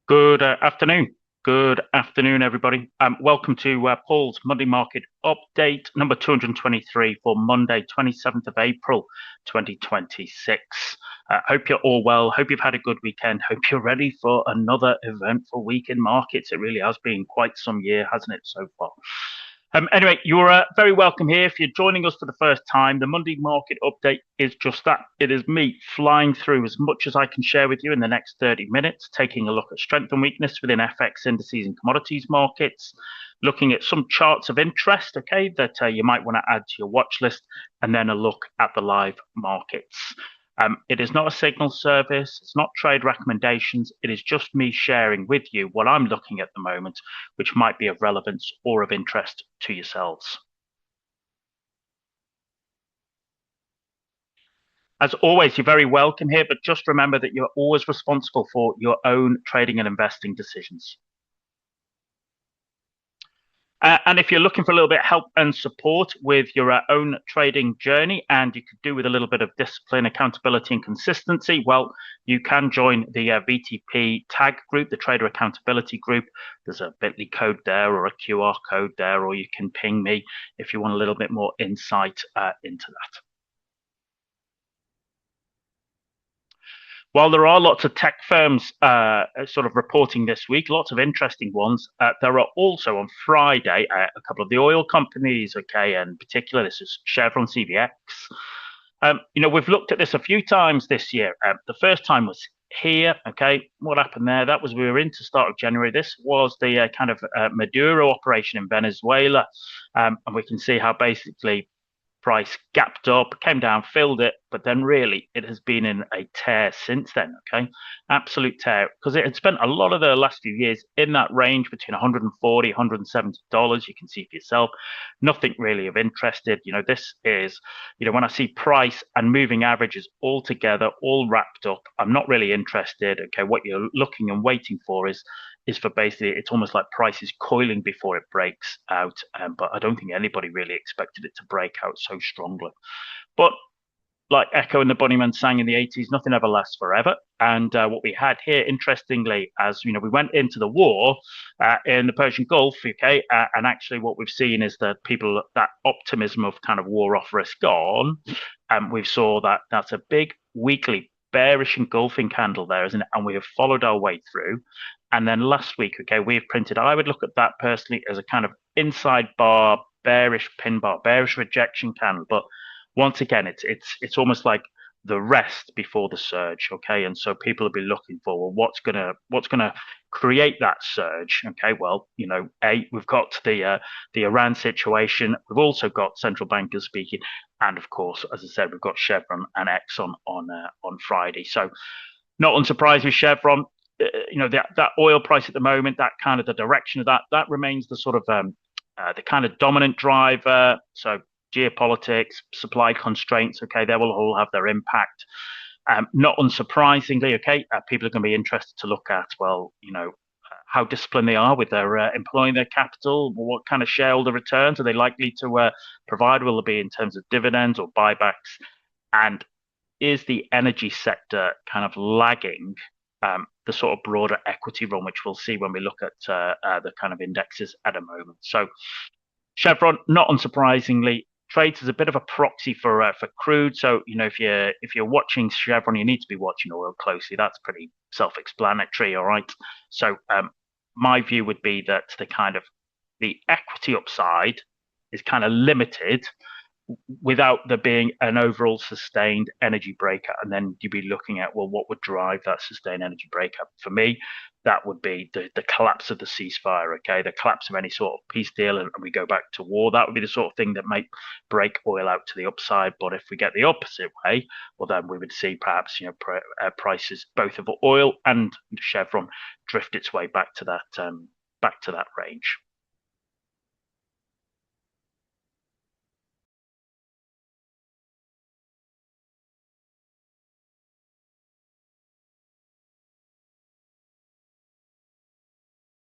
Good afternoon. Good afternoon, everybody. Welcome to Paul's Monday Market Update number 223 for Monday, 27th of April, 2026. Hope you're all well. Hope you've had a good weekend. Hope you're ready for another eventful week in markets. It really has been quite some year, hasn't it, so far? Anyway, you're very welcome here. If you're joining us for the first time, the Monday Market Update is just that. It is me flying through as much as I can share with you in the next 30 minutes, taking a look at strength and weakness within FX indices and commodities markets, looking at some charts of interest, okay, that you might want to add to your watch list, and then a look at the live markets. It is not a signal service. It's not trade recommendations. It is just me sharing with you what I'm looking at the moment, which might be of relevance or of interest to yourselves. As always, you're very welcome here, but just remember that you're always responsible for your own trading and investing decisions. And if you're looking for a little bit of help and support with your own trading journey, and you could do with a little bit of discipline, accountability, and consistency, well, you can join the VTP tag group, the Trader Accountability Group. There's a bit.ly code there or a QR code there, or you can ping me if you want a little bit more insight into that. While there are lots of tech firms sort of reporting this week, lots of interesting ones, there are also on Friday a couple of the oil companies, okay, and in particular, this is Chevron, CVX. We've looked at this a few times this year. The first time was here, okay. What happened there? That was we were into start of January. This was the kind of Maduro operation in Venezuela, and we can see how basically price gapped up, came down, filled it, but then really it has been in a tear since then. Okay, absolute tear, because it had spent a lot of the last few years in that range between 140, $170. You can see for yourself, nothing really of interested. This is, when I see price and moving averages all together, all wrapped up, I'm not really interested. Okay, what you're looking and waiting for is for basically, it's almost like price is coiling before it breaks out. But I don't think anybody really expected it to break out so strongly. But like Echo and the Bunnymen sang in the 80s, nothing ever lasts forever. And what we had here, interestingly, as we went into the war in the Persian Gulf, okay, and actually what we've seen is that that optimism of kind of war off risk gone, and we saw that that's a big weekly bearish engulfing candle there, isn't it? And we have followed our way through. And then last week, okay, we've printed, I would look at that personally as a kind of inside bar, bearish pin bar, bearish rejection candle. But once again, it's almost like the rest before the surge, okay? And so people will be looking for, well, what's gonna create that surge? Okay, well, we've got the Iran situation. We've also got central bankers speaking, and of course, as I said, we've got Chevron and Exxon on Friday. So not unsurprised with Chevron. That oil price at the moment, that kind of the direction of that remains the sort of the kind of dominant driver. So geopolitics, supply constraints, okay, they will all have their impact. Not unsurprisingly, okay, people are going to be interested to look at, well, how disciplined they are with their employing their capital. What kind of shareholder returns are they likely to provide? Will there be in terms of dividends or buybacks? And is the energy sector kind of lagging the sort of broader equity run, which we'll see when we look at the kind of indexes at a moment. So Chevron, not unsurprisingly, trades as a bit of a proxy for crude. So if you're watching Chevron, you need to be watching oil closely. That's pretty self-explanatory. All right. So my view would be that the equity upside is kind of limited without there being an overall sustained energy breakout. And then you'd be looking at, well, what would drive that sustained energy breakout? For me, that would be the collapse of the ceasefire, okay? The collapse of any sort of peace deal, and we go back to war. That would be the sort of thing that might break oil out to the upside. But if we get the opposite way, well, then we would see perhaps, prices both of oil and Chevron drift its way back to that range.